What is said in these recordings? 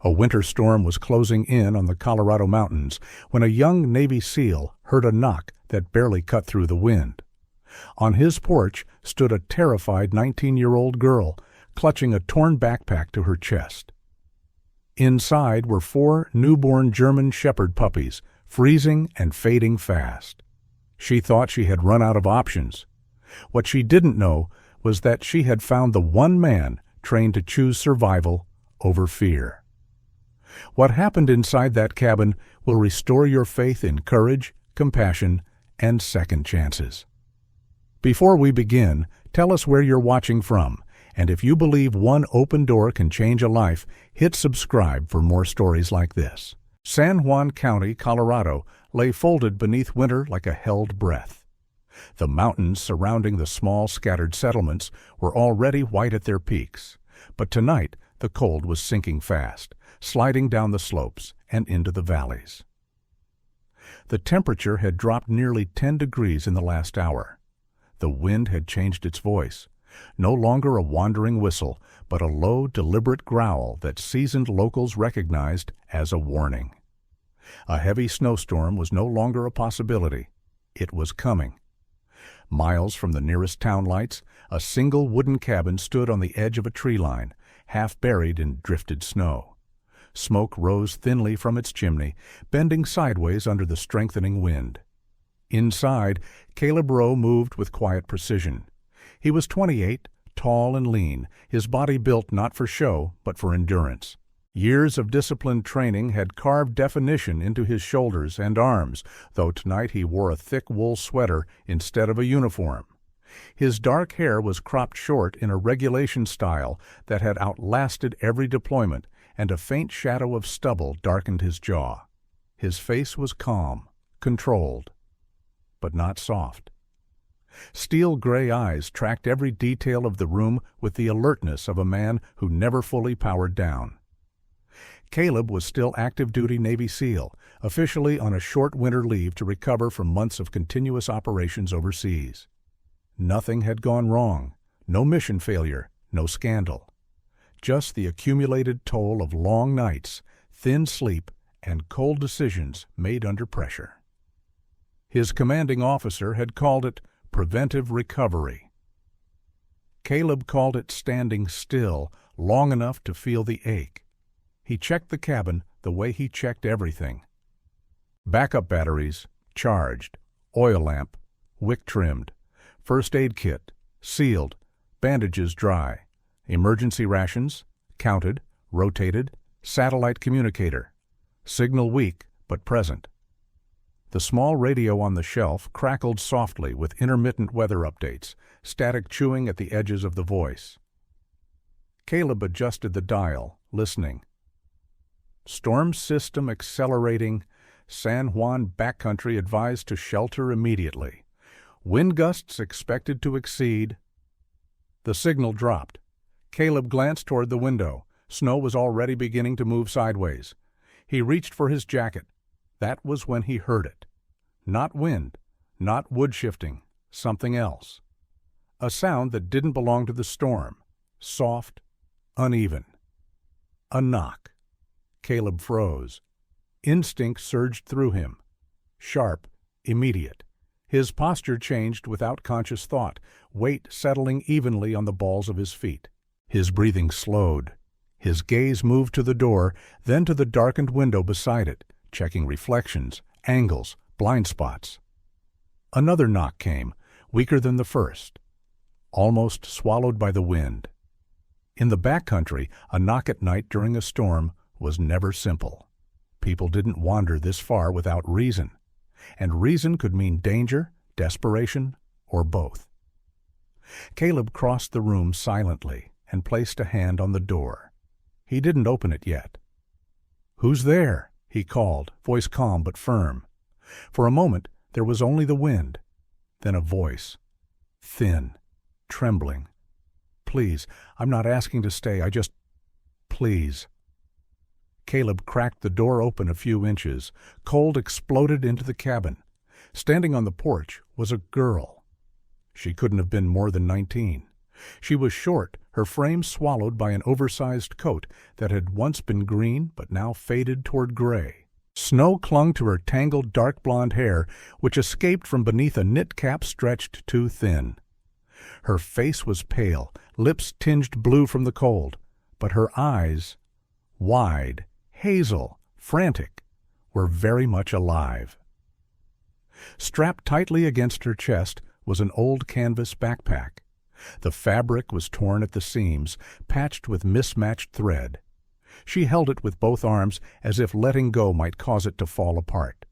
A winter storm was closing in on the Colorado mountains when a young Navy SEAL heard a knock that barely cut through the wind. On his porch stood a terrified 19-year-old girl, clutching a torn backpack to her chest. Inside were 4 newborn German Shepherd puppies, freezing and fading fast. She thought she had run out of options. What she didn't know was that she had found the one man trained to choose survival over fear. What happened inside that cabin will restore your faith in courage, compassion, and second chances. Before we begin, tell us where you're watching from, and if you believe one open door can change a life, hit subscribe for more stories like this. San Juan County, Colorado, lay folded beneath winter like a held breath. The mountains surrounding the small, scattered settlements were already white at their peaks, but tonight the cold was sinking fast, sliding down the slopes and into the valleys. The temperature had dropped nearly 10 degrees in the last hour. The wind had changed its voice, no longer a wandering whistle, but a low, deliberate growl that seasoned locals recognized as a warning. A heavy snowstorm was no longer a possibility. It was coming. Miles from the nearest town lights, a single wooden cabin stood on the edge of a tree line, half buried in drifted snow. Smoke rose thinly from its chimney, bending sideways under the strengthening wind. Inside, Caleb Rowe moved with quiet precision. He was 28, tall and lean, his body built not for show, but for endurance. Years of disciplined training had carved definition into his shoulders and arms, though tonight he wore a thick wool sweater instead of a uniform. His dark hair was cropped short in a regulation style that had outlasted every deployment, and a faint shadow of stubble darkened his jaw. His face was calm, controlled, but not soft. Steel gray eyes tracked every detail of the room with the alertness of a man who never fully powered down. Caleb was still active-duty Navy SEAL, officially on a short winter leave to recover from months of continuous operations overseas. Nothing had gone wrong, no mission failure, no scandal. Just the accumulated toll of long nights, thin sleep, and cold decisions made under pressure. His commanding officer had called it preventive recovery. Caleb called it standing still long enough to feel the ache. He checked the cabin the way he checked everything. Backup batteries, charged. Oil lamp, wick trimmed. First aid kit, sealed. Bandages dry. Emergency rations, counted, rotated. Satellite communicator. Signal weak, but present. The small radio on the shelf crackled softly with intermittent weather updates, static chewing at the edges of the voice. Caleb adjusted the dial, listening. Storm system accelerating. San Juan backcountry advised to shelter immediately. Wind gusts expected to exceed. The signal dropped. Caleb glanced toward the window. Snow was already beginning to move sideways. He reached for his jacket. That was when he heard it. Not wind, not wood shifting, something else. A sound that didn't belong to the storm. Soft, uneven. A knock. Caleb froze. Instinct surged through him. Sharp, immediate. His posture changed without conscious thought, weight settling evenly on the balls of his feet. His breathing slowed. His gaze moved to the door, then to the darkened window beside it, checking reflections, angles, blind spots. Another knock came, weaker than the first, almost swallowed by the wind. In the backcountry, a knock at night during a storm was never simple. People didn't wander this far without reason, and reason could mean danger, desperation, or both. Caleb crossed the room silently and placed a hand on the door. He didn't open it yet. "Who's there?" he called, voice calm but firm. For a moment, there was only the wind, then a voice, thin, trembling. "Please, I'm not asking to stay, please." Caleb cracked the door open a few inches. Cold exploded into the cabin. Standing on the porch was a girl. She couldn't have been more than 19. She was short, her frame swallowed by an oversized coat that had once been green but now faded toward gray. Snow clung to her tangled dark blonde hair, which escaped from beneath a knit cap stretched too thin. Her face was pale, lips tinged blue from the cold, but her eyes, wide, hazel, frantic, were very much alive. Strapped tightly against her chest was an old canvas backpack. The fabric was torn at the seams, patched with mismatched thread. She held it with both arms as if letting go might cause it to fall apart.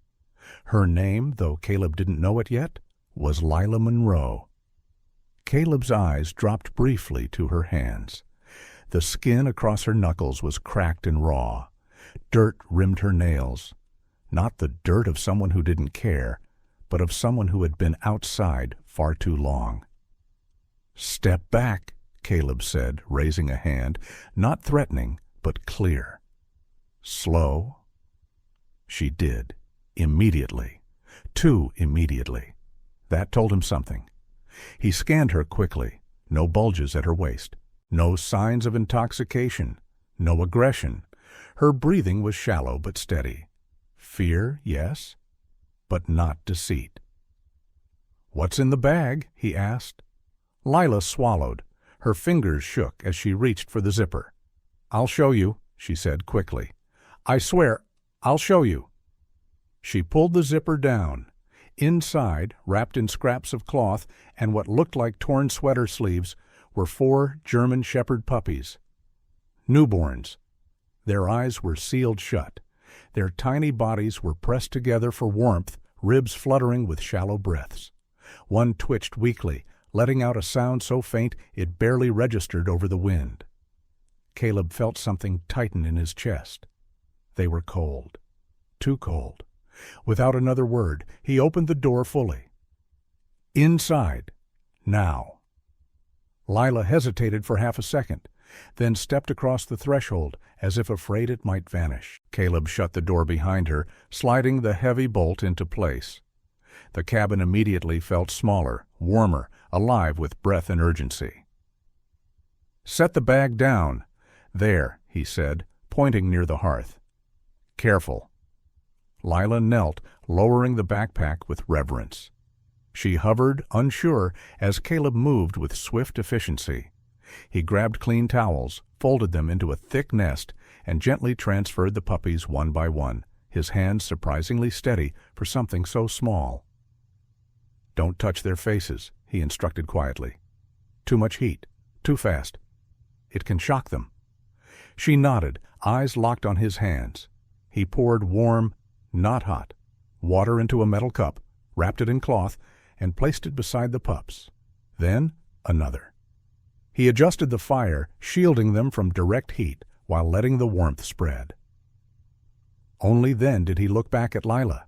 Her name, though Caleb didn't know it yet, was Lila Monroe. Caleb's eyes dropped briefly to her hands. The skin across her knuckles was cracked and raw. Dirt rimmed her nails. Not the dirt of someone who didn't care, but of someone who had been outside far too long. "Step back," Caleb said, raising a hand, not threatening, but clear. "Slow." She did, immediately. Too immediately. That told him something. He scanned her quickly. No bulges at her waist. No signs of intoxication. No aggression. Her breathing was shallow but steady. Fear, yes, but not deceit. "What's in the bag?" he asked. Lila swallowed. Her fingers shook as she reached for the zipper. "I'll show you," she said quickly. "I swear, I'll show you." She pulled the zipper down. Inside, wrapped in scraps of cloth and what looked like torn sweater sleeves, were 4 German Shepherd puppies. Newborns. Their eyes were sealed shut. Their tiny bodies were pressed together for warmth, ribs fluttering with shallow breaths. One twitched weakly, letting out a sound so faint it barely registered over the wind. Caleb felt something tighten in his chest. They were cold. Too cold. Without another word, he opened the door fully. Inside. Now. Lila hesitated for half a second, then stepped across the threshold as if afraid it might vanish. Caleb shut the door behind her, sliding the heavy bolt into place. The cabin immediately felt smaller, warmer, alive with breath and urgency. "Set the bag down. There," he said, pointing near the hearth. "Careful." Lila knelt, lowering the backpack with reverence. She hovered, unsure, as Caleb moved with swift efficiency. He grabbed clean towels, folded them into a thick nest, and gently transferred the puppies one by one, his hands surprisingly steady for something so small. "Don't touch their faces," he instructed quietly. "Too much heat. Too fast. It can shock them." She nodded, eyes locked on his hands. He poured warm, not hot, water into a metal cup, wrapped it in cloth, and placed it beside the pups. Then another. He adjusted the fire, shielding them from direct heat while letting the warmth spread. Only then did he look back at Lila.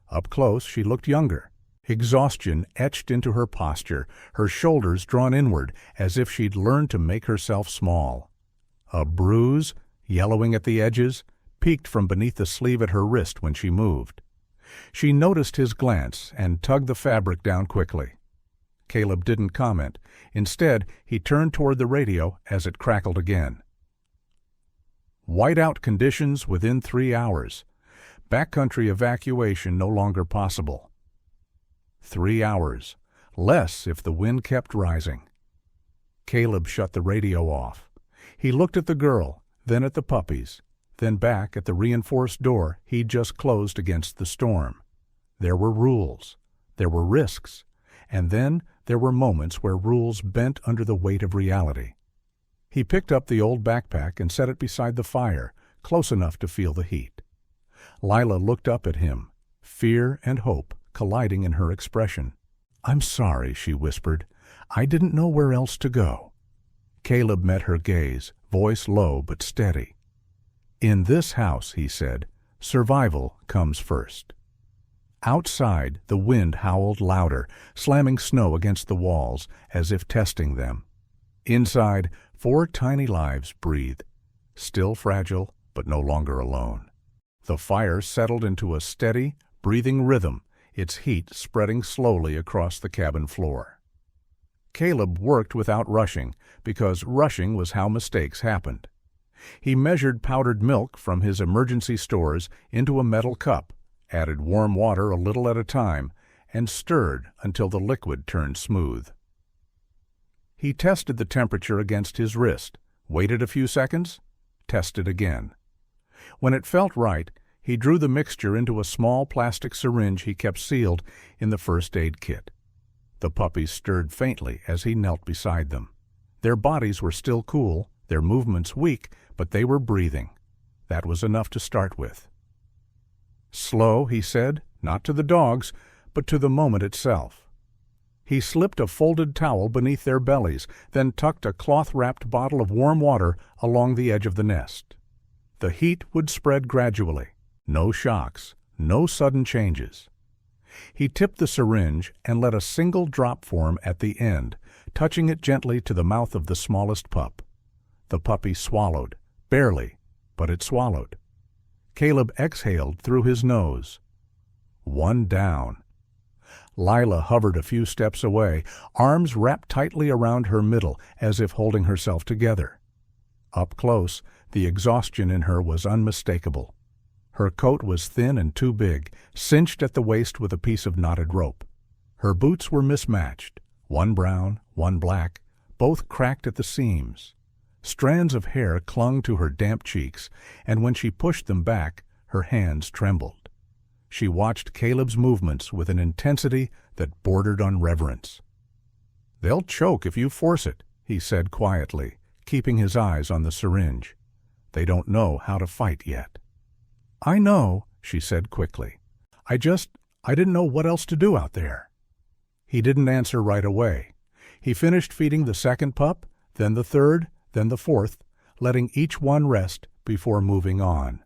Up close, she looked younger. Exhaustion etched into her posture, her shoulders drawn inward as if she'd learned to make herself small. A bruise, yellowing at the edges, peeked from beneath the sleeve at her wrist when she moved. She noticed his glance and tugged the fabric down quickly. Caleb didn't comment. Instead, he turned toward the radio as it crackled again. "Whiteout conditions within 3 hours. Backcountry evacuation no longer possible." 3 hours. Less if the wind kept rising. Caleb shut the radio off. He looked at the girl, then at the puppies, then back at the reinforced door he'd just closed against the storm. There were rules. There were risks. And then there were moments where rules bent under the weight of reality. He picked up the old backpack and set it beside the fire, close enough to feel the heat. Lila looked up at him, fear and hope colliding in her expression. "I'm sorry," she whispered. "I didn't know where else to go." Caleb met her gaze, voice low but steady. "In this house," he said, "survival comes first." Outside, the wind howled louder, slamming snow against the walls, as if testing them. Inside, 4 tiny lives breathed, still fragile, but no longer alone. The fire settled into a steady, breathing rhythm, its heat spreading slowly across the cabin floor. Caleb worked without rushing, because rushing was how mistakes happened. He measured powdered milk from his emergency stores into a metal cup, added warm water a little at a time, and stirred until the liquid turned smooth. He tested the temperature against his wrist, waited a few seconds, tested again. When it felt right, he drew the mixture into a small plastic syringe he kept sealed in the first aid kit. The puppies stirred faintly as he knelt beside them. Their bodies were still cool, their movements weak, but they were breathing. That was enough to start with. Slow, he said, not to the dogs, but to the moment itself. He slipped a folded towel beneath their bellies, then tucked a cloth-wrapped bottle of warm water along the edge of the nest. The heat would spread gradually. No shocks, no sudden changes. He tipped the syringe and let a single drop form at the end, touching it gently to the mouth of the smallest pup. The puppy swallowed, barely, but it swallowed. Caleb exhaled through his nose. One down. Lila hovered a few steps away, arms wrapped tightly around her middle, as if holding herself together. Up close, the exhaustion in her was unmistakable. Her coat was thin and too big, cinched at the waist with a piece of knotted rope. Her boots were mismatched, one brown, one black, both cracked at the seams. Strands of hair clung to her damp cheeks, and when she pushed them back, her hands trembled. She watched Caleb's movements with an intensity that bordered on reverence. "They'll choke if you force it," he said quietly, keeping his eyes on the syringe. "They don't know how to fight yet." "I know," she said quickly. I didn't know what else to do out there." He didn't answer right away. He finished feeding the second pup, then the third, then the fourth, letting each one rest before moving on.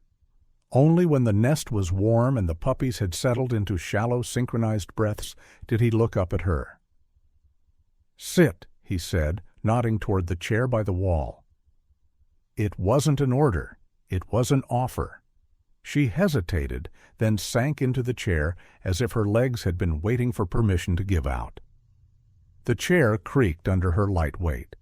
Only when the nest was warm and the puppies had settled into shallow, synchronized breaths did he look up at her. "Sit," he said, nodding toward the chair by the wall. It wasn't an order. It was an offer. She hesitated, then sank into the chair as if her legs had been waiting for permission to give out. The chair creaked under her light weight.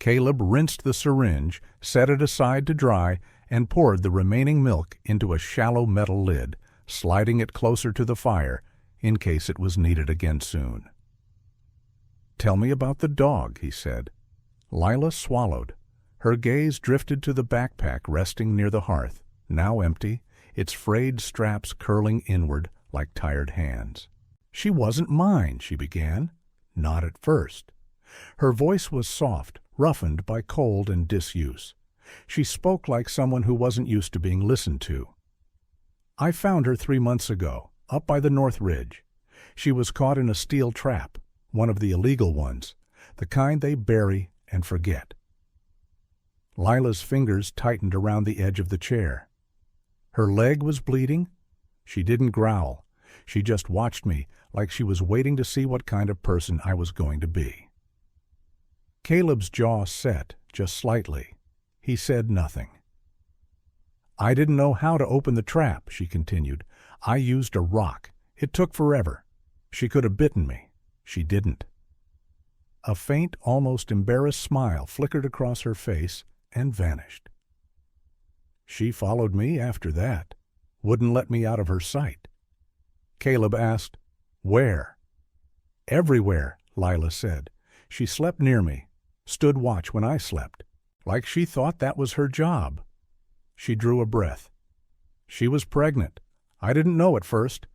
Caleb rinsed the syringe, set it aside to dry, and poured the remaining milk into a shallow metal lid, sliding it closer to the fire in case it was needed again soon. "Tell me about the dog," he said. Lila swallowed. Her gaze drifted to the backpack resting near the hearth, now empty, its frayed straps curling inward like tired hands. "She wasn't mine," she began. "Not at first." Her voice was soft, roughened by cold and disuse. She spoke like someone who wasn't used to being listened to. "I found her 3 months ago, up by the North Ridge. She was caught in a steel trap, one of the illegal ones, the kind they bury and forget." Lila's fingers tightened around the edge of the chair. Her leg was bleeding. She didn't growl. She just watched me like she was waiting to see what kind of person I was going to be. Caleb's jaw set, just slightly. He said nothing. "I didn't know how to open the trap," she continued. "I used a rock. It took forever. She could have bitten me. She didn't." A faint, almost embarrassed smile flickered across her face and vanished. "She followed me after that. Wouldn't let me out of her sight." Caleb asked, "Where?" "Everywhere," Lila said. "She slept near me, stood watch when I slept, like she thought that was her job." She drew a breath. "She was pregnant. I didn't know at first.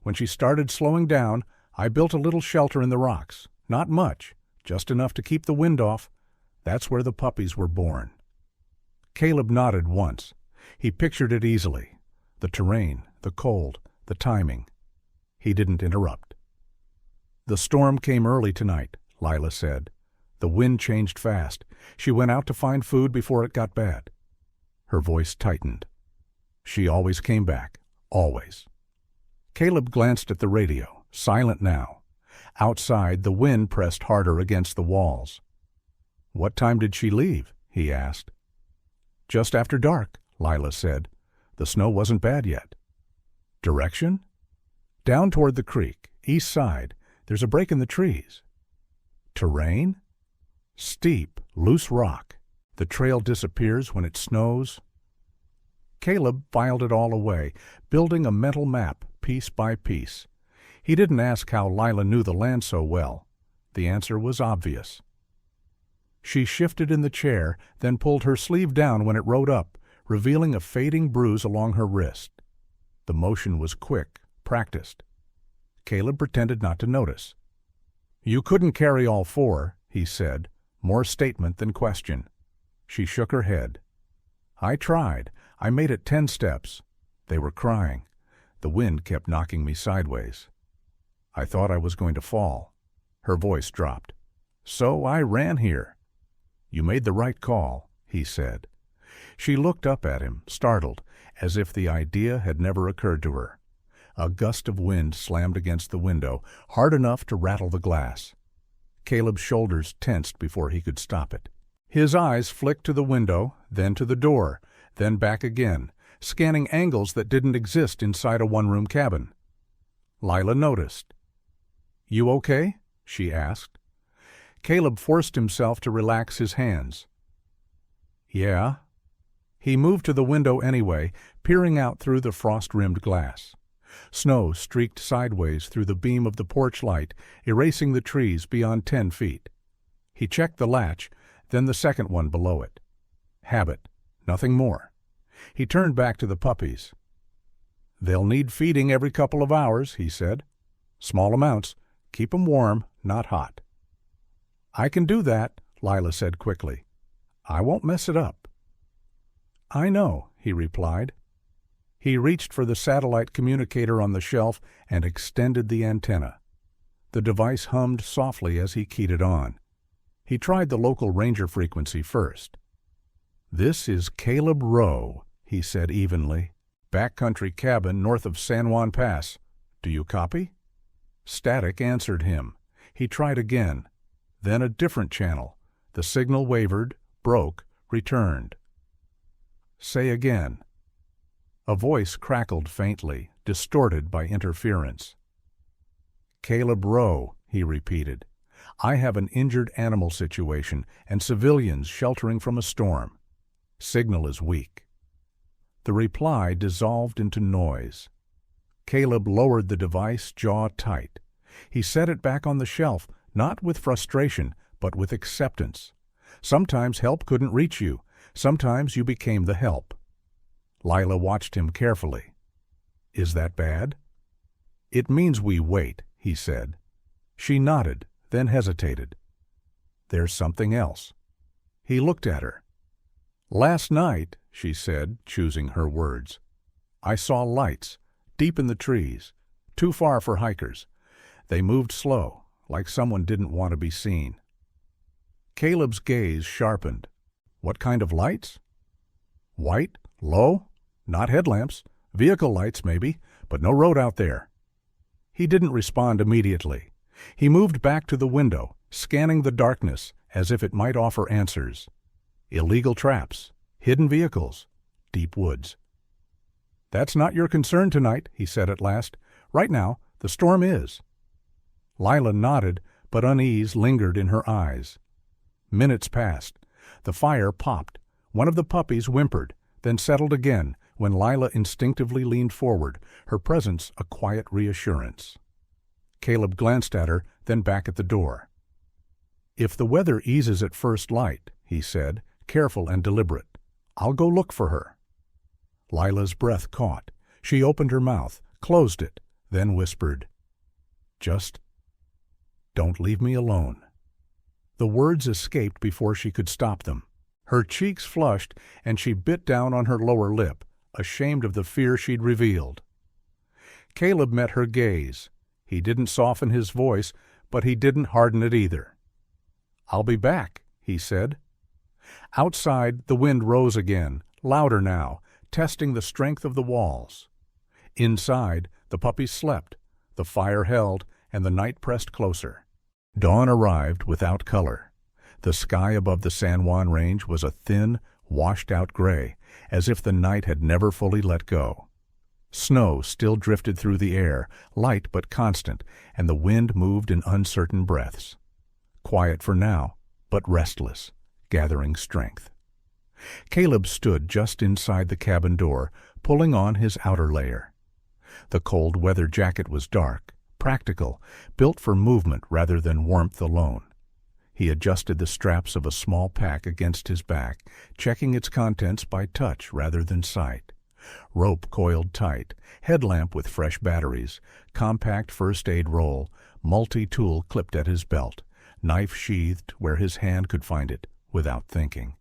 When she started slowing down, I built a little shelter in the rocks. Not much, just enough to keep the wind off. That's where the puppies were born." Caleb nodded once. He pictured it easily. The terrain, the cold, the timing. He didn't interrupt. "The storm came early tonight," Lila said. "The wind changed fast. She went out to find food before it got bad." Her voice tightened. "She always came back. Always." Caleb glanced at the radio, silent now. Outside, the wind pressed harder against the walls. "What time did she leave?" he asked. "Just after dark," Lila said. "The snow wasn't bad yet." "Direction?" "Down toward the creek, east side. There's a break in the trees." Terrain? Steep, loose rock. The trail disappears when it snows. Caleb filed it all away, building a mental map piece by piece. He didn't ask how Lila knew the land so well. The answer was obvious. She shifted in the chair, then pulled her sleeve down when it rode up, revealing a fading bruise along her wrist. The motion was quick, practiced. Caleb pretended not to notice. "You couldn't carry all four," he said, more statement than question. She shook her head. "I tried. I made it 10 steps. They were crying. The wind kept knocking me sideways. I thought I was going to fall." Her voice dropped. "So I ran here." "You made the right call," he said. She looked up at him, startled, as if the idea had never occurred to her. A gust of wind slammed against the window, hard enough to rattle the glass. Caleb's shoulders tensed before he could stop it. His eyes flicked to the window, then to the door, then back again, scanning angles that didn't exist inside a one-room cabin. Lila noticed. "You okay?" she asked. Caleb forced himself to relax his hands. "Yeah." He moved to the window anyway, peering out through the frost-rimmed glass. Snow streaked sideways through the beam of the porch light, erasing the trees beyond 10 feet. He checked the latch, then the second one below it. Habit, nothing more. He turned back to the puppies. "They'll need feeding every couple of hours," he said. "Small amounts. Keep 'em warm, not hot." "I can do that," Lila said quickly. "I won't mess it up." "I know," he replied. He reached for the satellite communicator on the shelf and extended the antenna. The device hummed softly as he keyed it on. He tried the local ranger frequency first. "This is Caleb Rowe," he said evenly. "Backcountry cabin north of San Juan Pass. Do you copy?" Static answered him. He tried again. Then a different channel. The signal wavered, broke, returned. "Say again." A voice crackled faintly, distorted by interference. "Caleb Rowe," he repeated. "I have an injured animal situation and civilians sheltering from a storm. Signal is weak." The reply dissolved into noise. Caleb lowered the device, jaw tight. He set it back on the shelf, not with frustration, but with acceptance. Sometimes help couldn't reach you. Sometimes you became the help. Lila watched him carefully. "Is that bad?" "It means we wait," he said. She nodded, then hesitated. "There's something else." He looked at her. "Last night," she said, choosing her words, "I saw lights, deep in the trees, too far for hikers. They moved slow, like someone didn't want to be seen." Caleb's gaze sharpened. "What kind of lights?" "White, low, not headlamps, vehicle lights maybe, but no road out there." He didn't respond immediately. He moved back to the window, scanning the darkness as if it might offer answers. Illegal traps, hidden vehicles, deep woods. "That's not your concern tonight," he said at last. "Right now, the storm is." Lila nodded, but unease lingered in her eyes. Minutes passed. The fire popped. One of the puppies whimpered, then settled again when Lila instinctively leaned forward, her presence a quiet reassurance. Caleb glanced at her, then back at the door. "If the weather eases at first light," he said, careful and deliberate, "I'll go look for her." Lila's breath caught. She opened her mouth, closed it, then whispered, "Just don't leave me alone." The words escaped before she could stop them. Her cheeks flushed, and she bit down on her lower lip, ashamed of the fear she'd revealed. Caleb met her gaze. He didn't soften his voice, but he didn't harden it either. "I'll be back," he said. Outside, the wind rose again, louder now, testing the strength of the walls. Inside, the puppies slept, the fire held, and the night pressed closer. Dawn arrived without color. The sky above the San Juan Range was a thin, washed-out gray, as if the night had never fully let go. Snow still drifted through the air, light but constant, and the wind moved in uncertain breaths. quiet for now, but restless, gathering strength. Caleb stood just inside the cabin door, pulling on his outer layer. The cold weather jacket was dark, practical, built for movement rather than warmth alone. He adjusted the straps of a small pack against his back, checking its contents by touch rather than sight. Rope coiled tight, headlamp with fresh batteries, compact first aid roll, multi-tool clipped at his belt, knife sheathed where his hand could find it without thinking.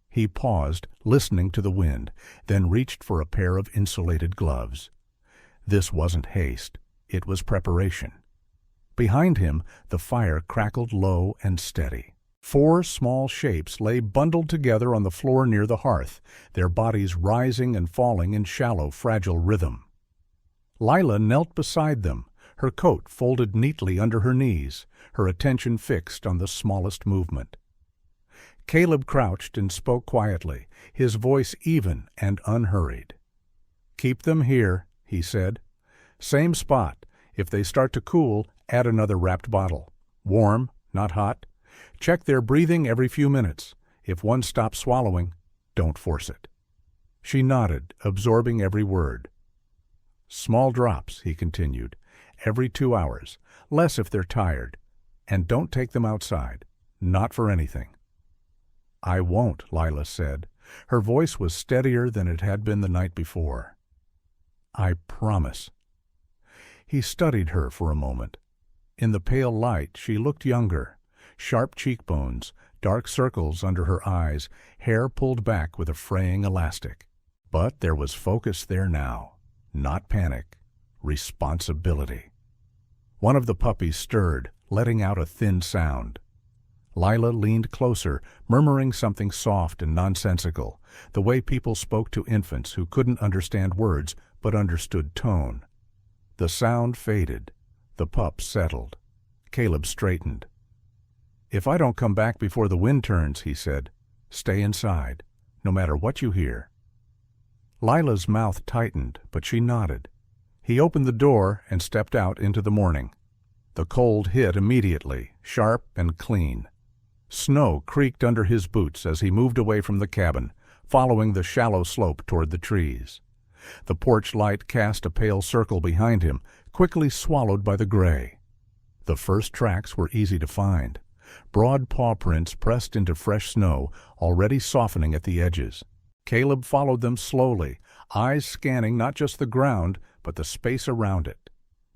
He paused, listening to the wind, then reached for a pair of insulated gloves. This wasn't haste, it was preparation. Behind him, the fire crackled low and steady. 4 small shapes lay bundled together on the floor near the hearth, their bodies rising and falling in shallow, fragile rhythm. Lila knelt beside them, her coat folded neatly under her knees, her attention fixed on the smallest movement. Caleb crouched and spoke quietly, his voice even and unhurried. "Keep them here," he said. "Same spot. If they start to cool, add another wrapped bottle. Warm, not hot. Check their breathing every few minutes. If one stops swallowing, don't force it." She nodded, absorbing every word. "Small drops," he continued, "every 2 hours, less if they're tired. And don't take them outside. Not for anything." "I won't," Lila said. Her voice was steadier than it had been the night before. "I promise." He studied her for a moment. In the pale light, she looked younger. Sharp cheekbones, dark circles under her eyes, hair pulled back with a fraying elastic. But there was focus there now. Not panic. Responsibility. One of the puppies stirred, letting out a thin sound. Lila leaned closer, murmuring something soft and nonsensical, the way people spoke to infants who couldn't understand words but understood tone. The sound faded. The pup settled. Caleb straightened. "If I don't come back before the wind turns," he said, "stay inside, no matter what you hear." Lila's mouth tightened, but she nodded. He opened the door and stepped out into the morning. The cold hit immediately, sharp and clean. Snow creaked under his boots as he moved away from the cabin, following the shallow slope toward the trees. The porch light cast a pale circle behind him, quickly swallowed by the gray. The first tracks were easy to find. Broad paw prints pressed into fresh snow, already softening at the edges. Caleb followed them slowly, eyes scanning not just the ground, but the space around it.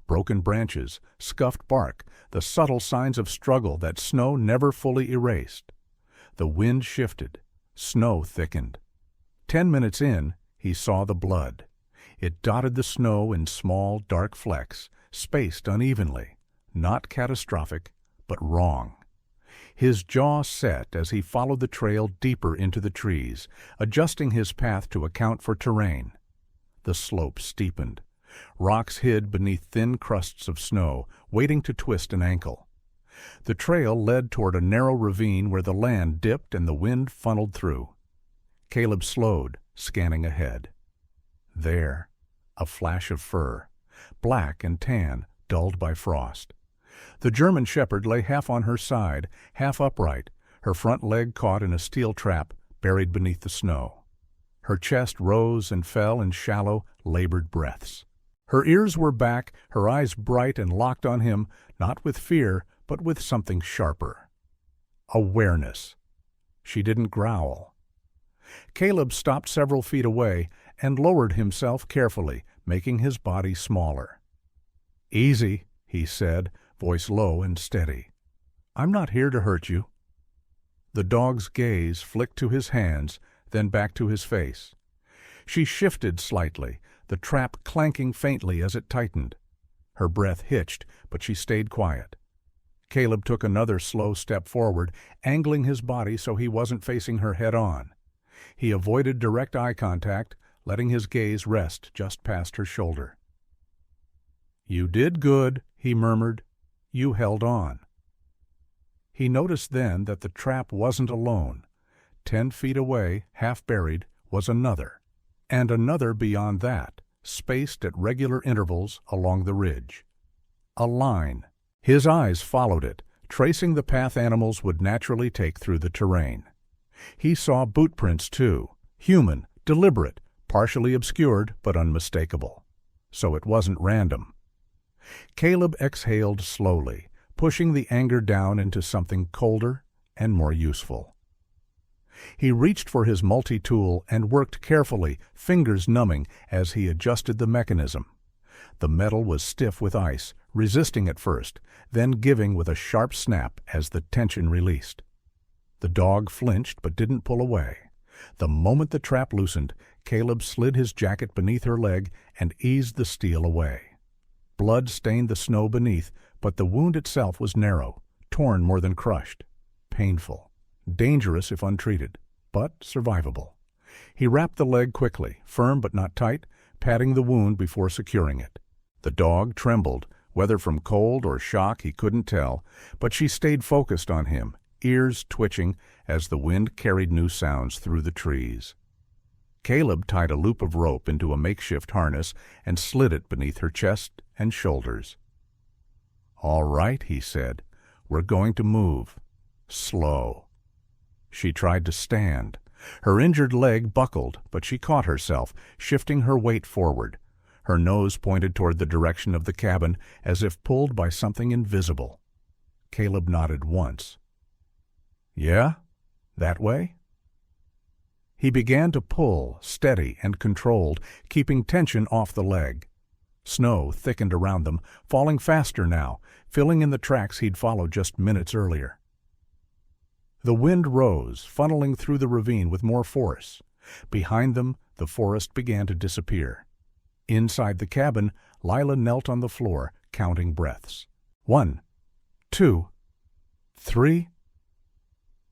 Broken branches, scuffed bark, the subtle signs of struggle that snow never fully erased. The wind shifted. Snow thickened. 10 minutes in, he saw the blood. It dotted the snow in small, dark flecks, spaced unevenly. Not catastrophic, but wrong. His jaw set as he followed the trail deeper into the trees, adjusting his path to account for terrain. The slope steepened. Rocks hid beneath thin crusts of snow, waiting to twist an ankle. The trail led toward a narrow ravine where the land dipped and the wind funneled through. Caleb slowed, scanning ahead. There, a flash of fur, black and tan, dulled by frost. The German shepherd lay half on her side, half upright, her front leg caught in a steel trap, buried beneath the snow. Her chest rose and fell in shallow, labored breaths. Her ears were back, her eyes bright and locked on him, not with fear, but with something sharper. Awareness. She didn't growl. Caleb stopped several feet away and lowered himself carefully, making his body smaller. "Easy," he said, voice low and steady. "I'm not here to hurt you." The dog's gaze flicked to his hands, then back to his face. She shifted slightly, the trap clanking faintly as it tightened. Her breath hitched, but she stayed quiet. Caleb took another slow step forward, angling his body so he wasn't facing her head-on. He avoided direct eye contact, letting his gaze rest just past her shoulder. "You did good," he murmured. "You held on." He noticed then that the trap wasn't alone. 10 feet away, half buried, was another, and another beyond that, spaced at regular intervals along the ridge. A line. His eyes followed it, tracing the path animals would naturally take through the terrain. He saw boot prints too, human, deliberate, partially obscured but unmistakable. So it wasn't random. Caleb exhaled slowly, pushing the anger down into something colder and more useful. He reached for his multi-tool and worked carefully, fingers numbing as he adjusted the mechanism. The metal was stiff with ice, resisting at first, then giving with a sharp snap as the tension released. The dog flinched but didn't pull away. The moment the trap loosened, Caleb slid his jacket beneath her leg and eased the steel away. Blood stained the snow beneath, but the wound itself was narrow, torn more than crushed. Painful. Dangerous if untreated, but survivable. He wrapped the leg quickly, firm but not tight, patting the wound before securing it. The dog trembled, whether from cold or shock he couldn't tell, but she stayed focused on him, ears twitching as the wind carried new sounds through the trees. Caleb tied a loop of rope into a makeshift harness and slid it beneath her chest and shoulders. "All right," he said, "we're going to move. Slow." She tried to stand. Her injured leg buckled, but she caught herself, shifting her weight forward. Her nose pointed toward the direction of the cabin, as if pulled by something invisible. Caleb nodded once. "Yeah? That way?" He began to pull, steady and controlled, keeping tension off the leg. Snow thickened around them, falling faster now, filling in the tracks he'd followed just minutes earlier. The wind rose, funneling through the ravine with more force. Behind them, the forest began to disappear. Inside the cabin, Lila knelt on the floor, counting breaths. 1, 2, 3.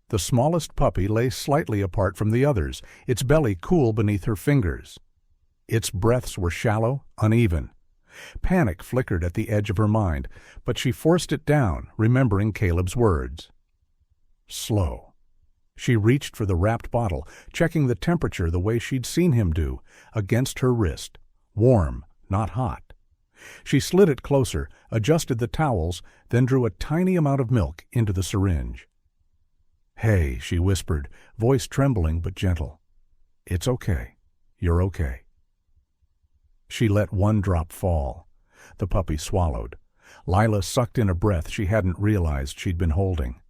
The smallest puppy lay slightly apart from the others, its belly cool beneath her fingers. Its breaths were shallow, uneven. Panic flickered at the edge of her mind, but she forced it down, remembering Caleb's words. Slow. She reached for the wrapped bottle, checking the temperature the way she'd seen him do, against her wrist. Warm, not hot. She slid it closer, adjusted the towels, then drew a tiny amount of milk into the syringe. "Hey," she whispered, voice trembling but gentle. "It's okay. You're okay." She let one drop fall. The puppy swallowed. Lila sucked in a breath she hadn't realized she'd been holding.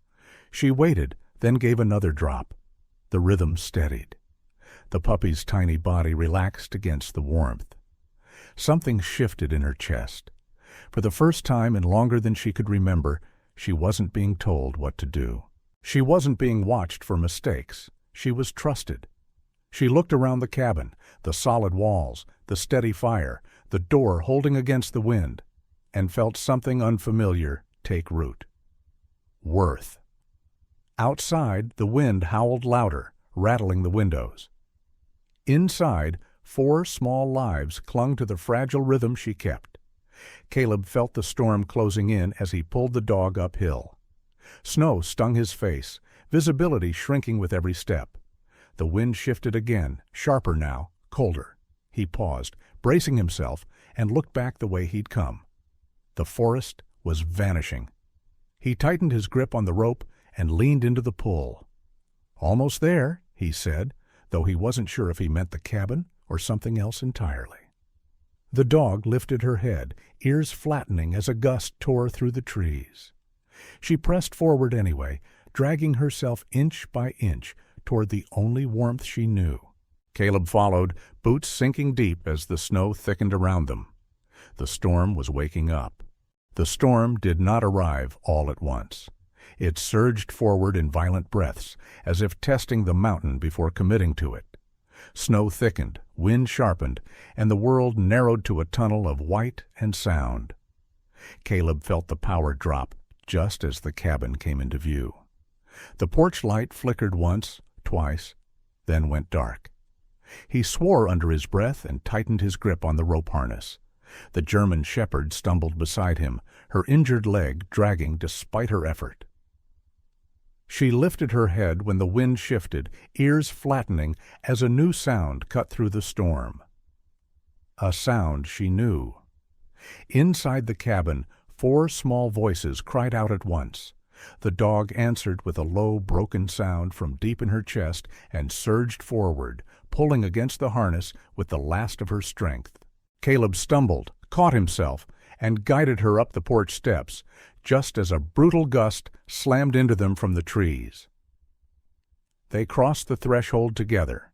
She waited, then gave another drop. The rhythm steadied. The puppy's tiny body relaxed against the warmth. Something shifted in her chest. For the first time in longer than she could remember, she wasn't being told what to do. She wasn't being watched for mistakes. She was trusted. She looked around the cabin, the solid walls, the steady fire, the door holding against the wind, and felt something unfamiliar take root. Worth. Outside, the wind howled louder, rattling the windows. Inside, 4 small lives clung to the fragile rhythm she kept. Caleb felt the storm closing in as he pulled the dog uphill. Snow stung his face, visibility shrinking with every step. The wind shifted again, sharper now, colder. He paused, bracing himself, and looked back the way he'd come. The forest was vanishing. He tightened his grip on the rope and leaned into the pull. "Almost there," he said, though he wasn't sure if he meant the cabin or something else entirely. The dog lifted her head, ears flattening as a gust tore through the trees. She pressed forward anyway, dragging herself inch by inch toward the only warmth she knew. Caleb followed, boots sinking deep as the snow thickened around them. The storm was waking up. The storm did not arrive all at once. It surged forward in violent breaths, as if testing the mountain before committing to it. Snow thickened, wind sharpened, and the world narrowed to a tunnel of white and sound. Caleb felt the power drop just as the cabin came into view. The porch light flickered once, twice, then went dark. He swore under his breath and tightened his grip on the rope harness. The German shepherd stumbled beside him, her injured leg dragging despite her effort. She lifted her head when the wind shifted, ears flattening as a new sound cut through the storm. A sound she knew. Inside the cabin, 4 small voices cried out at once. The dog answered with a low, broken sound from deep in her chest and surged forward, pulling against the harness with the last of her strength. Caleb stumbled, caught himself, and guided her up the porch steps, just as a brutal gust slammed into them from the trees. They crossed the threshold together.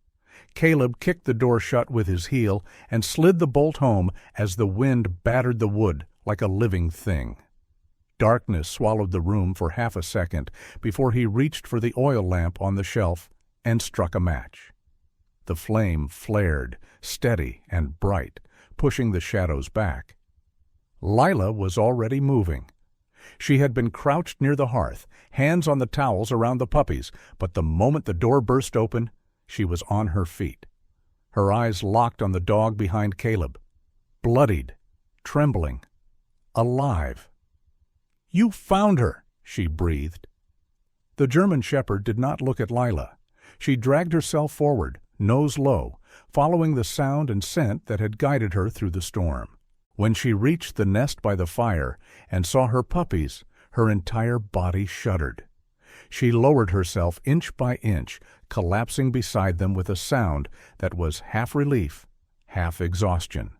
Caleb kicked the door shut with his heel and slid the bolt home as the wind battered the wood like a living thing. Darkness swallowed the room for half a second before he reached for the oil lamp on the shelf and struck a match. The flame flared, steady and bright, pushing the shadows back. Lila was already moving. She had been crouched near the hearth, hands on the towels around the puppies, but the moment the door burst open, she was on her feet. Her eyes locked on the dog behind Caleb, bloodied, trembling, alive. "You found her," she breathed. The German shepherd did not look at Lila. She dragged herself forward, nose low, following the sound and scent that had guided her through the storm. When she reached the nest by the fire and saw her puppies, her entire body shuddered. She lowered herself inch by inch, collapsing beside them with a sound that was half relief, half exhaustion.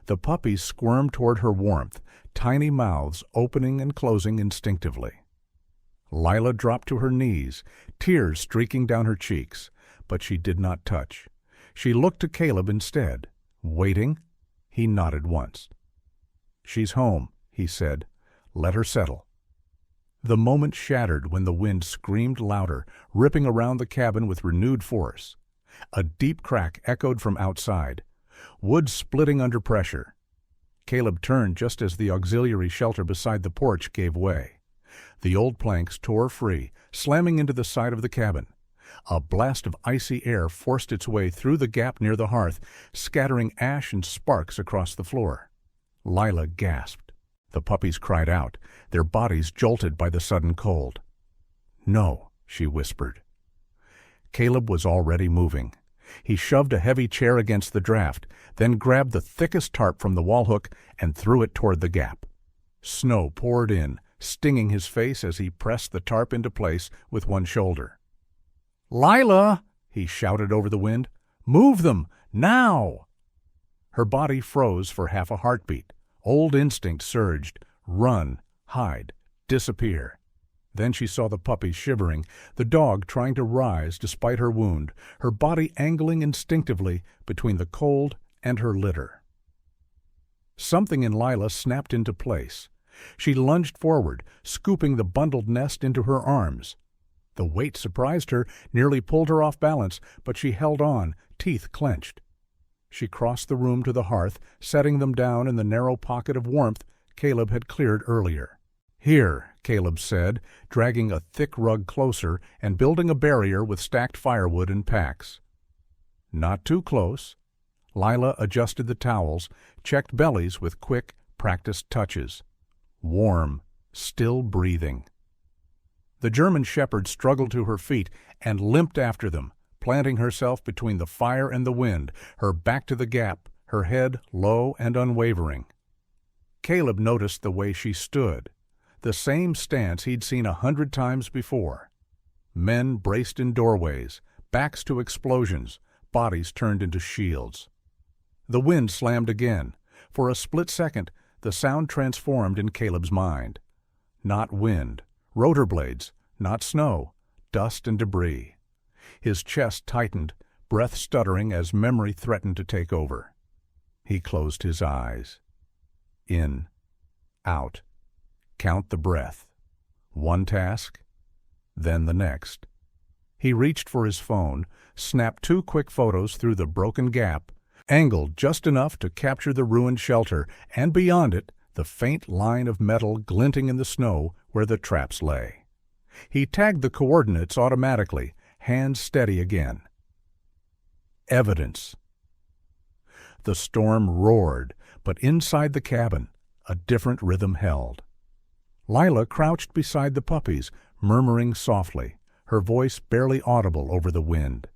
The puppies squirmed toward her warmth, tiny mouths opening and closing instinctively. Lila dropped to her knees, tears streaking down her cheeks, but she did not touch. She looked to Caleb instead, waiting. He nodded once. "She's home," he said. "Let her settle." The moment shattered when the wind screamed louder, ripping around the cabin with renewed force. A deep crack echoed from outside, wood splitting under pressure. Caleb turned just as the auxiliary shelter beside the porch gave way. The old planks tore free, slamming into the side of the cabin. A blast of icy air forced its way through the gap near the hearth, scattering ash and sparks across the floor. Lila gasped. The puppies cried out, their bodies jolted by the sudden cold. "No," she whispered. Caleb was already moving. He shoved a heavy chair against the draft, then grabbed the thickest tarp from the wall hook and threw it toward the gap. Snow poured in, stinging his face as he pressed the tarp into place with one shoulder. "Lila!" he shouted over the wind. "Move them! Now!" Her body froze for half a heartbeat. Old instinct surged. Run, hide, disappear. Then she saw the puppy shivering, the dog trying to rise despite her wound, her body angling instinctively between the cold and her litter. Something in Lila snapped into place. She lunged forward, scooping the bundled nest into her arms. The weight surprised her, nearly pulled her off balance, but she held on, teeth clenched. She crossed the room to the hearth, setting them down in the narrow pocket of warmth Caleb had cleared earlier. "Here," Caleb said, dragging a thick rug closer and building a barrier with stacked firewood and packs. Not too close. Lila adjusted the towels, checked bellies with quick, practiced touches. Warm, still breathing. The German shepherd struggled to her feet and limped after them, planting herself between the fire and the wind, her back to the gap, her head low and unwavering. Caleb noticed the way she stood, the same stance he'd seen 100 times before. Men braced in doorways, backs to explosions, bodies turned into shields. The wind slammed again. For a split second, the sound transformed in Caleb's mind. Not wind, rotor blades, not snow, dust and debris. His chest tightened, breath stuttering as memory threatened to take over. He closed his eyes. In, out, count the breath. One task, then the next. He reached for his phone, snapped 2 quick photos through the broken gap, angled just enough to capture the ruined shelter, and beyond it, the faint line of metal glinting in the snow where the traps lay. He tagged the coordinates automatically, hands steady again. Evidence. The storm roared, but inside the cabin, a different rhythm held. Lila crouched beside the puppies, murmuring softly, her voice barely audible over the wind.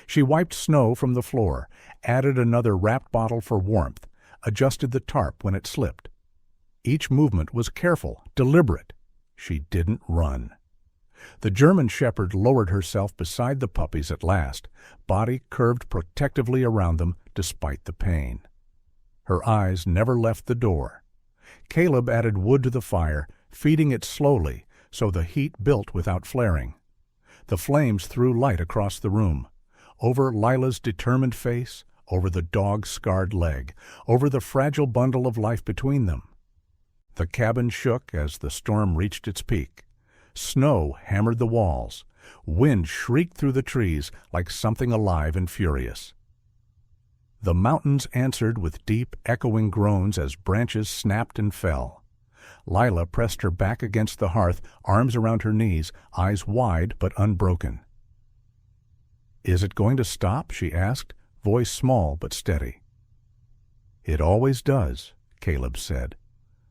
She wiped snow from the floor, added another wrapped bottle for warmth, adjusted the tarp when it slipped. Each movement was careful, deliberate. She didn't run. The German shepherd lowered herself beside the puppies at last, body curved protectively around them despite the pain. Her eyes never left the door. Caleb added wood to the fire, feeding it slowly so the heat built without flaring. The flames threw light across the room, over Lila's determined face, over the dog's scarred leg, over the fragile bundle of life between them. The cabin shook as the storm reached its peak. Snow hammered the walls. Wind shrieked through the trees like something alive and furious. The mountains answered with deep, echoing groans as branches snapped and fell. Lila pressed her back against the hearth, arms around her knees, eyes wide but unbroken. "Is it going to stop?" she asked, voice small but steady. "It always does," Caleb said.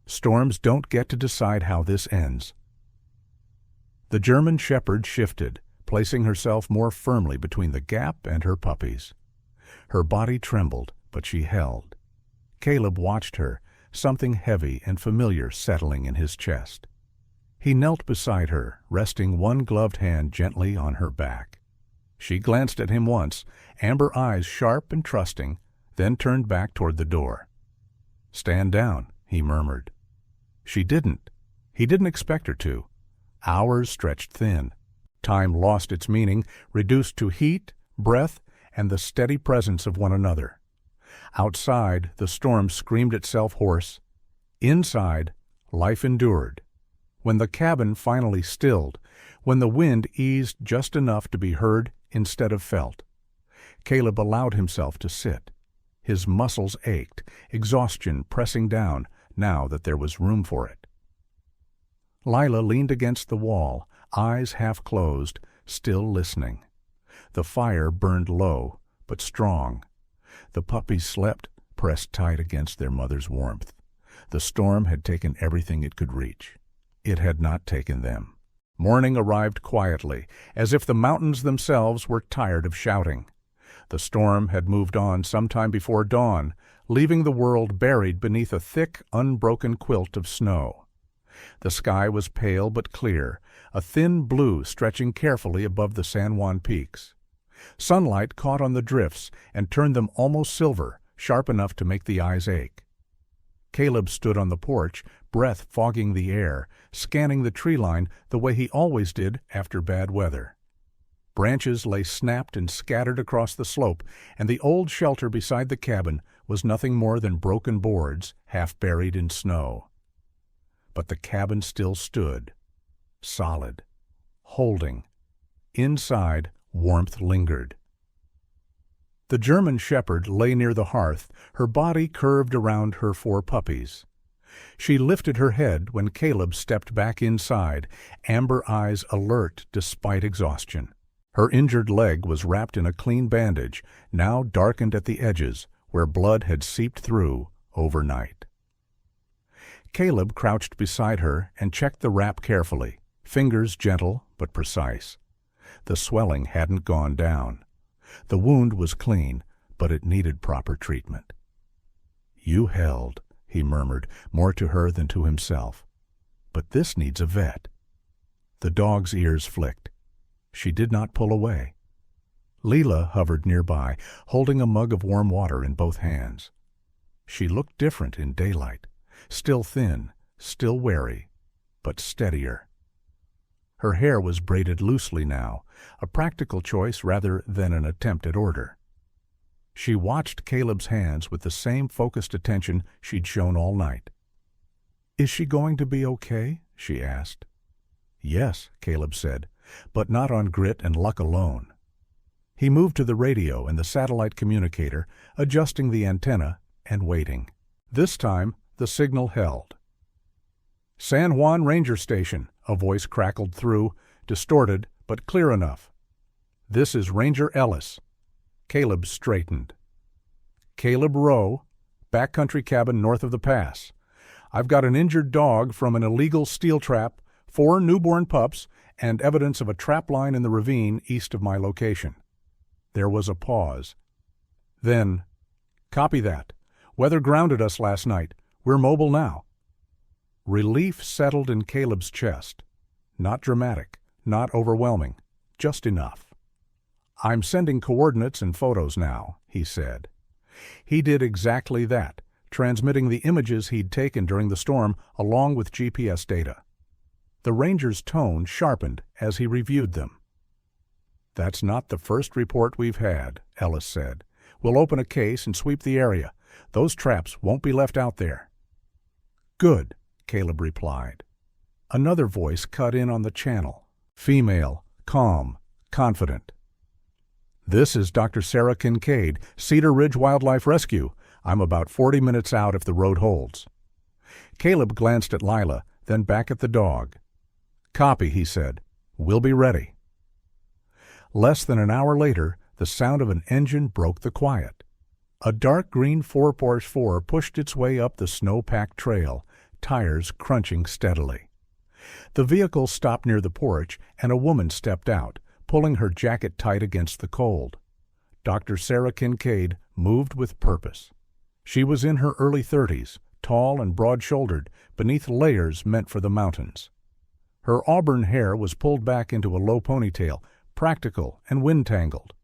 "Storms don't get to decide how this ends." The German shepherd shifted, placing herself more firmly between the gap and her puppies. Her body trembled, but she held. Caleb watched her, something heavy and familiar settling in his chest. He knelt beside her, resting one gloved hand gently on her back. She glanced at him once, amber eyes sharp and trusting, then turned back toward the door. "Stand down," he murmured. She didn't. He didn't expect her to. Hours stretched thin. Time lost its meaning, reduced to heat, breath, and the steady presence of one another. Outside, the storm screamed itself hoarse. Inside, life endured. When the cabin finally stilled, when the wind eased just enough to be heard instead of felt, Caleb allowed himself to sit. His muscles ached, exhaustion pressing down now that there was room for it. Lila leaned against the wall, eyes half closed, still listening. The fire burned low, but strong. The puppies slept, pressed tight against their mother's warmth. The storm had taken everything it could reach. It had not taken them. Morning arrived quietly, as if the mountains themselves were tired of shouting. The storm had moved on sometime before dawn, leaving the world buried beneath a thick, unbroken quilt of snow. The sky was pale but clear, a thin blue stretching carefully above the San Juan peaks. Sunlight caught on the drifts and turned them almost silver, sharp enough to make the eyes ache. Caleb stood on the porch, breath fogging the air, scanning the tree line the way he always did after bad weather. Branches lay snapped and scattered across the slope, and the old shelter beside the cabin was nothing more than broken boards, half buried in snow. But the cabin still stood, solid, holding. Inside, warmth lingered. The German shepherd lay near the hearth, her body curved around her 4 puppies. She lifted her head when Caleb stepped back inside, amber eyes alert despite exhaustion. Her injured leg was wrapped in a clean bandage, now darkened at the edges, where blood had seeped through overnight. Caleb crouched beside her and checked the wrap carefully, fingers gentle but precise. The swelling hadn't gone down. The wound was clean, but it needed proper treatment. "You held," he murmured, more to her than to himself. "But this needs a vet." The dog's ears flicked. She did not pull away. Lila hovered nearby, holding a mug of warm water in both hands. She looked different in daylight, still thin, still wary, but steadier. Her hair was braided loosely now, a practical choice rather than an attempt at order. She watched Caleb's hands with the same focused attention she'd shown all night. "Is she going to be okay?" she asked. "Yes," Caleb said, "but not on grit and luck alone." He moved to the radio and the satellite communicator, adjusting the antenna and waiting. This time, the signal held. "San Juan Ranger Station," a voice crackled through, distorted but clear enough. "This is Ranger Ellis." Caleb straightened. "Caleb Rowe, backcountry cabin north of the pass. I've got an injured dog from an illegal steel trap, 4 newborn pups, and evidence of a trap line in the ravine east of my location." There was a pause. Then, "Copy that. Weather grounded us last night. We're mobile now." Relief settled in Caleb's chest. Not dramatic, not overwhelming, just enough. "I'm sending coordinates and photos now," he said. He did exactly that, transmitting the images he'd taken during the storm along with GPS data. The ranger's tone sharpened as he reviewed them. "That's not the first report we've had," Ellis said. "We'll open a case and sweep the area. Those traps won't be left out there." "Good," Caleb replied. Another voice cut in on the channel. Female, calm, confident. "This is Dr. Sarah Kincaid, Cedar Ridge Wildlife Rescue. I'm about 40 minutes out if the road holds." Caleb glanced at Lila, then back at the dog. "Copy," he said. "We'll be ready." Less than an hour later, the sound of an engine broke the quiet. A dark green 4x4 pushed its way up the snow-packed trail, tires crunching steadily. The vehicle stopped near the porch, and a woman stepped out, pulling her jacket tight against the cold. Dr. Sarah Kincaid moved with purpose. She was in her early 30s, tall and broad-shouldered, beneath layers meant for the mountains. Her auburn hair was pulled back into a low ponytail, practical and wind-tangled.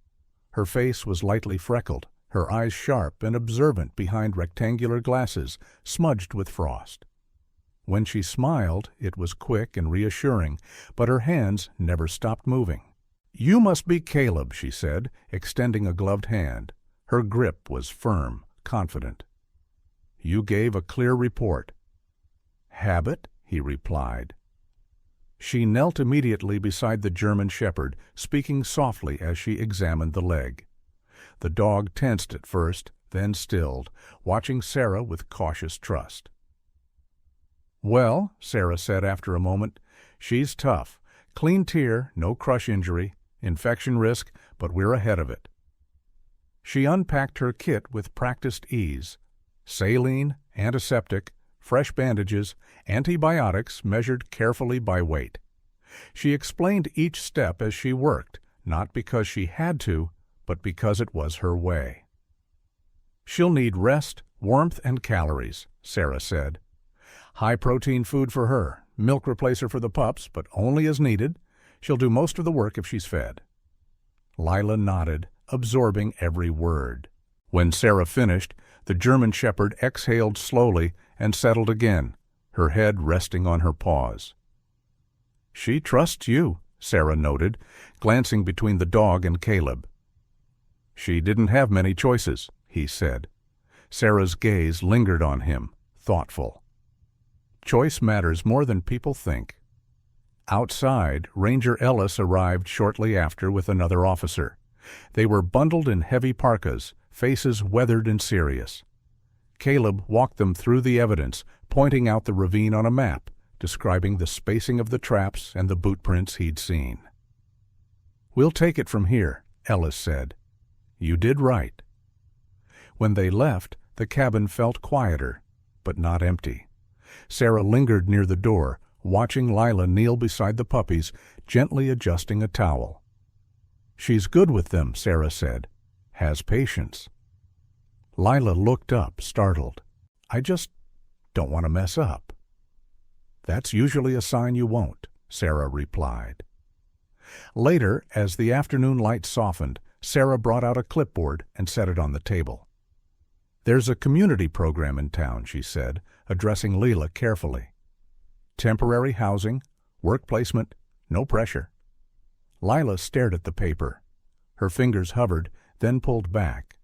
Her face was lightly freckled, her eyes sharp and observant behind rectangular glasses, smudged with frost. When she smiled, it was quick and reassuring, but her hands never stopped moving. "You must be Caleb," she said, extending a gloved hand. Her grip was firm, confident. "You gave a clear report." "Habit," he replied. She knelt immediately beside the German shepherd, speaking softly as she examined the leg. The dog tensed at first, then stilled, watching Sarah with cautious trust. "Well," Sarah said after a moment, "she's tough. Clean tear, no crush injury, infection risk, but we're ahead of it." She unpacked her kit with practiced ease. Saline, antiseptic, fresh bandages, antibiotics measured carefully by weight. She explained each step as she worked, not because she had to, but because it was her way. "She'll need rest, warmth, and calories," Sarah said. "High-protein food for her, milk replacer for the pups, but only as needed. She'll do most of the work if she's fed." Lila nodded, absorbing every word. When Sarah finished, the German shepherd exhaled slowly and settled again, her head resting on her paws. "She trusts you," Sarah noted, glancing between the dog and Caleb. "She didn't have many choices," he said. Sarah's gaze lingered on him, thoughtful. "Choice matters more than people think." Outside, Ranger Ellis arrived shortly after with another officer. They were bundled in heavy parkas, faces weathered and serious. Caleb walked them through the evidence, pointing out the ravine on a map, describing the spacing of the traps and the boot prints he'd seen. "We'll take it from here," Ellis said. "You did right." When they left, the cabin felt quieter, but not empty. Sarah lingered near the door, watching Lila kneel beside the puppies, gently adjusting a towel. "She's good with them," Sarah said. "Has patience." Lila looked up, startled. "I just don't want to mess up." "That's usually a sign you won't," Sarah replied. Later, as the afternoon light softened, Sarah brought out a clipboard and set it on the table. "There's a community program in town," she said, addressing Lila carefully. "Temporary housing, work placement, no pressure." Lila stared at the paper. Her fingers hovered, then pulled back.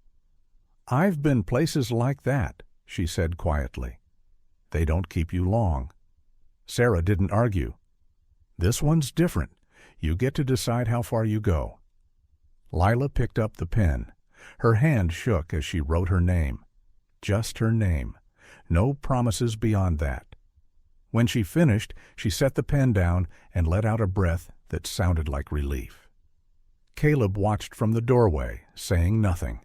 "I've been places like that," she said quietly. "They don't keep you long." Sarah didn't argue. "This one's different. You get to decide how far you go." Lila picked up the pen. Her hand shook as she wrote her name. Just her name. No promises beyond that. When she finished, she set the pen down and let out a breath that sounded like relief. Caleb watched from the doorway, saying nothing.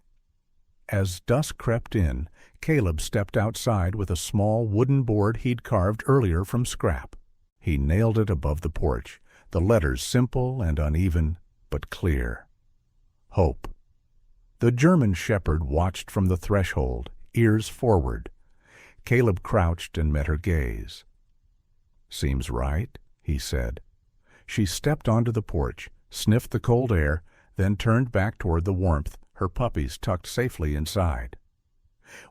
As dusk crept in, Caleb stepped outside with a small wooden board he'd carved earlier from scrap. He nailed it above the porch, the letters simple and uneven, but clear. Hope. The German shepherd watched from the threshold, ears forward. Caleb crouched and met her gaze. "Seems right," he said. She stepped onto the porch, sniffed the cold air, then turned back toward the warmth, her puppies tucked safely inside.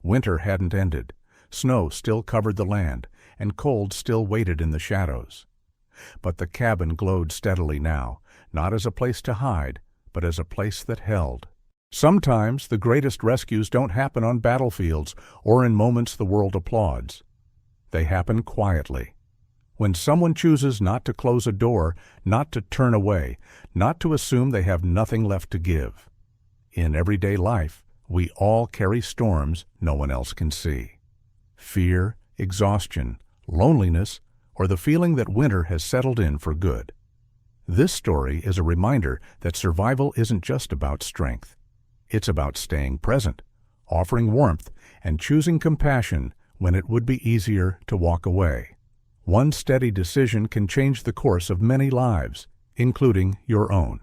Winter hadn't ended. Snow still covered the land, and cold still waited in the shadows. But the cabin glowed steadily now, not as a place to hide, but as a place that held. Sometimes the greatest rescues don't happen on battlefields or in moments the world applauds. They happen quietly. When someone chooses not to close a door, not to turn away, not to assume they have nothing left to give. In everyday life, we all carry storms no one else can see. Fear, exhaustion, loneliness, or the feeling that winter has settled in for good. This story is a reminder that survival isn't just about strength. It's about staying present, offering warmth, and choosing compassion when it would be easier to walk away. One steady decision can change the course of many lives, including your own.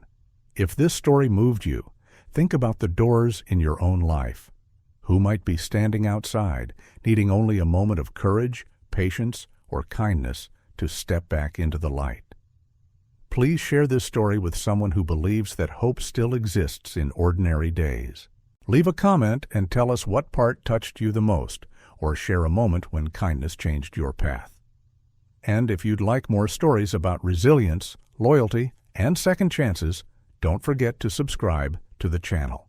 If this story moved you, think about the doors in your own life. Who might be standing outside, needing only a moment of courage, patience, or kindness to step back into the light? Please share this story with someone who believes that hope still exists in ordinary days. Leave a comment and tell us what part touched you the most, or share a moment when kindness changed your path. And if you'd like more stories about resilience, loyalty, and second chances, don't forget to subscribe to the channel.